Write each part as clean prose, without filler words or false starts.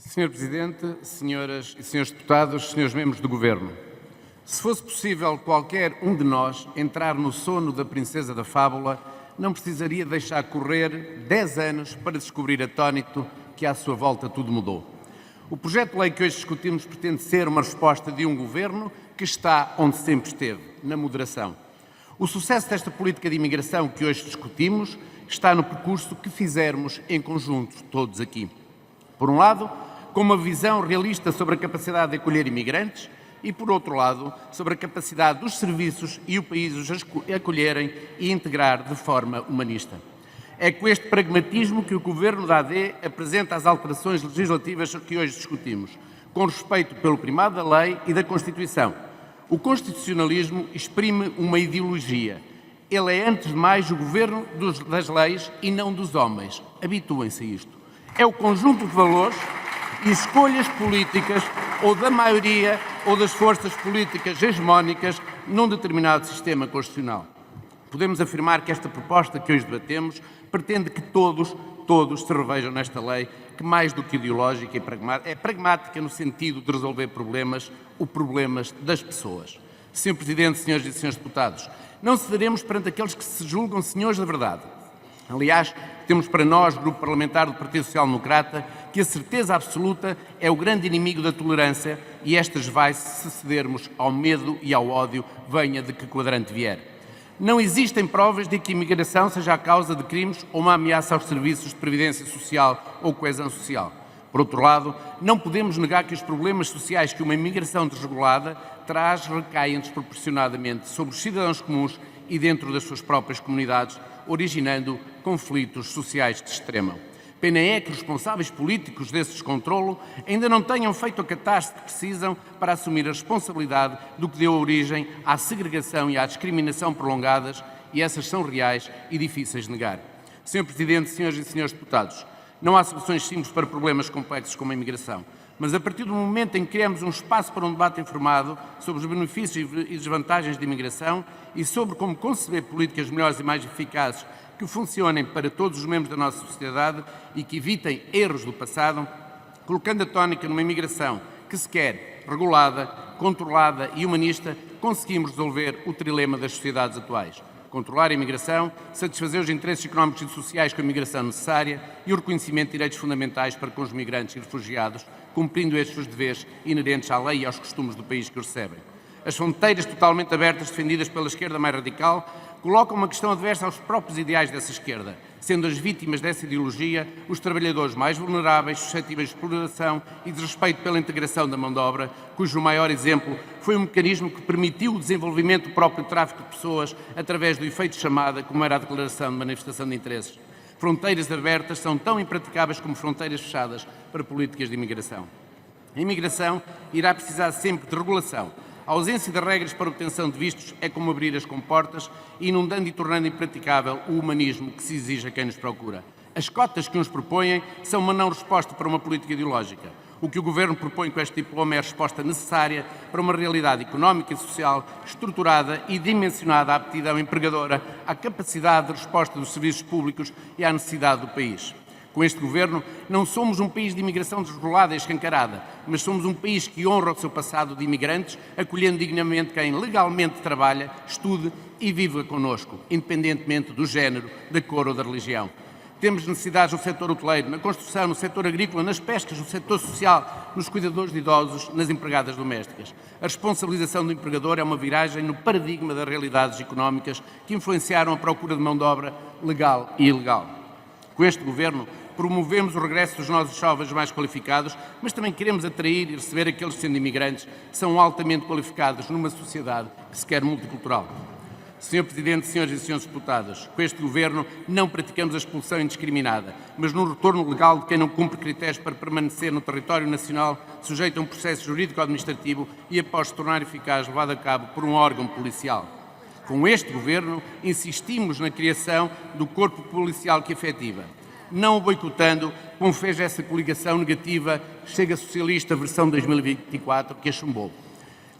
Senhor Presidente, senhoras e senhores deputados, senhores membros do Governo, se fosse possível qualquer um de nós entrar no sono da princesa da fábula, não precisaria deixar correr 10 anos para descobrir atônito que à sua volta tudo mudou. O projeto de lei que hoje discutimos pretende ser uma resposta de um Governo que está onde sempre esteve, na moderação. O sucesso desta política de imigração que hoje discutimos está no percurso que fizermos em conjunto, todos aqui. Por um lado, com uma visão realista sobre a capacidade de acolher imigrantes e, por outro lado, sobre a capacidade dos serviços e o país os acolherem e integrar de forma humanista. É com este pragmatismo que o Governo da AD apresenta as alterações legislativas que hoje discutimos, com respeito pelo primado da lei e da Constituição. O constitucionalismo exprime uma ideologia. Ele é, antes de mais, o governo das leis e não dos homens. Habituem-se a isto. É o conjunto de valores e escolhas políticas ou da maioria ou das forças políticas hegemónicas num determinado sistema constitucional. Podemos afirmar que esta proposta que hoje debatemos pretende que todos se revejam nesta lei, que mais do que ideológica é pragmática no sentido de resolver problemas, os problemas das pessoas. Sr. Presidente, senhoras e senhores deputados, não cederemos perante aqueles que se julgam senhores da verdade. Aliás, temos para nós, Grupo Parlamentar do Partido Social Democrata, que a certeza absoluta é o grande inimigo da tolerância e estas vai-se se cedermos ao medo e ao ódio, venha de que quadrante vier. Não existem provas de que a imigração seja a causa de crimes ou uma ameaça aos serviços de previdência social ou coesão social. Por outro lado, não podemos negar que os problemas sociais que uma imigração desregulada traz recaem desproporcionadamente sobre os cidadãos comuns e dentro das suas próprias comunidades, originando conflitos sociais de extremo. Pena é que os responsáveis políticos desse descontrolo ainda não tenham feito a catarse que precisam para assumir a responsabilidade do que deu origem à segregação e à discriminação prolongadas, e essas são reais e difíceis de negar. Sr. Presidente, senhoras e senhores deputados, não há soluções simples para problemas complexos como a imigração, mas a partir do momento em que criamos um espaço para um debate informado sobre os benefícios e desvantagens da imigração e sobre como conceber políticas melhores e mais eficazes que funcionem para todos os membros da nossa sociedade e que evitem erros do passado, colocando a tónica numa imigração que se quer regulada, controlada e humanista, conseguimos resolver o trilema das sociedades atuais. Controlar a imigração, satisfazer os interesses económicos e sociais com a imigração necessária e o reconhecimento de direitos fundamentais para com os migrantes e refugiados, cumprindo estes os deveres inerentes à lei e aos costumes do país que os recebem. As fronteiras totalmente abertas defendidas pela esquerda mais radical colocam uma questão adversa aos próprios ideais dessa esquerda, sendo as vítimas dessa ideologia os trabalhadores mais vulneráveis, suscetíveis de exploração e desrespeito pela integração da mão de obra, cujo maior exemplo foi um mecanismo que permitiu o desenvolvimento do próprio tráfico de pessoas através do efeito de chamada, como era a declaração de manifestação de interesses. Fronteiras abertas são tão impraticáveis como fronteiras fechadas para políticas de imigração. A imigração irá precisar sempre de regulação. A ausência de regras para obtenção de vistos é como abrir as comportas, inundando e tornando impraticável o humanismo que se exige a quem nos procura. As cotas que nos propõem são uma não resposta para uma política ideológica. O que o Governo propõe com este diploma é a resposta necessária para uma realidade económica e social estruturada e dimensionada à aptidão empregadora, à capacidade de resposta dos serviços públicos e à necessidade do país. Com este Governo, não somos um país de imigração desregulada e escancarada, mas somos um país que honra o seu passado de imigrantes, acolhendo dignamente quem legalmente trabalha, estude e viva connosco, independentemente do género, da cor ou da religião. Temos necessidades no setor hoteleiro, na construção, no setor agrícola, nas pescas, no setor social, nos cuidadores de idosos, nas empregadas domésticas. A responsabilização do empregador é uma viragem no paradigma das realidades económicas que influenciaram a procura de mão de obra legal e ilegal. Com este Governo, promovemos o regresso dos nossos jovens mais qualificados, mas também queremos atrair e receber aqueles que, sendo imigrantes, são altamente qualificados numa sociedade que se quer multicultural. Sr. Presidente, senhoras e senhores deputados, com este Governo não praticamos a expulsão indiscriminada, mas no retorno legal de quem não cumpre critérios para permanecer no território nacional, sujeito a um processo jurídico-administrativo e, após se tornar eficaz, levado a cabo por um órgão policial. Com este Governo, insistimos na criação do corpo policial que efetiva, não o boicotando, como fez essa coligação negativa Chega Socialista versão 2024, que a chumbou.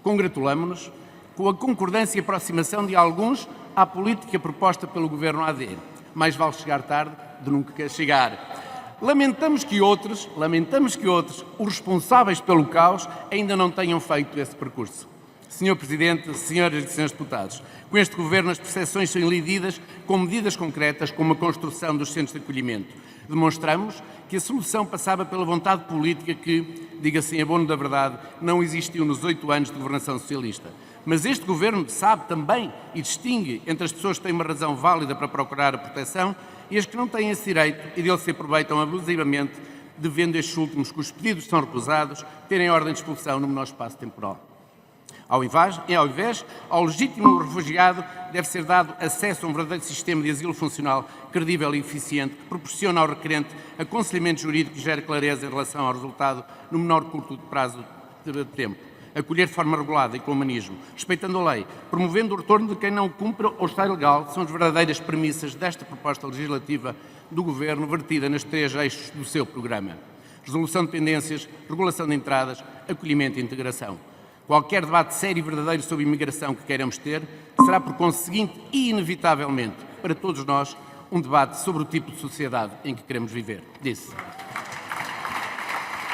Congratulamo-nos com a concordância e aproximação de alguns à política proposta pelo Governo AD. Mais vale chegar tarde do que nunca chegar. Lamentamos que outros, os responsáveis pelo caos, ainda não tenham feito esse percurso. Senhor Presidente, senhoras e senhores deputados, com este Governo as percepções são lididas com medidas concretas, como a construção dos centros de acolhimento. Demonstramos que a solução passava pela vontade política que, diga-se em abono da verdade, não existiu nos 8 anos de governação socialista. Mas este Governo sabe também e distingue entre as pessoas que têm uma razão válida para procurar a proteção e as que não têm esse direito e dele se aproveitam abusivamente, devendo estes últimos, cujos pedidos são recusados, terem ordem de expulsão no menor espaço temporal. Ao invés, ao legítimo refugiado deve ser dado acesso a um verdadeiro sistema de asilo funcional, credível e eficiente, que proporciona ao requerente aconselhamento jurídico que gere clareza em relação ao resultado no menor curto prazo de tempo. Acolher de forma regulada e com humanismo, respeitando a lei, promovendo o retorno de quem não cumpre ou está ilegal, são as verdadeiras premissas desta proposta legislativa do Governo, vertida nos 3 eixos do seu programa: resolução de pendências, regulação de entradas, acolhimento e integração. Qualquer debate sério e verdadeiro sobre imigração que queiramos ter será, por conseguinte, e inevitavelmente, para todos nós, um debate sobre o tipo de sociedade em que queremos viver. Disse.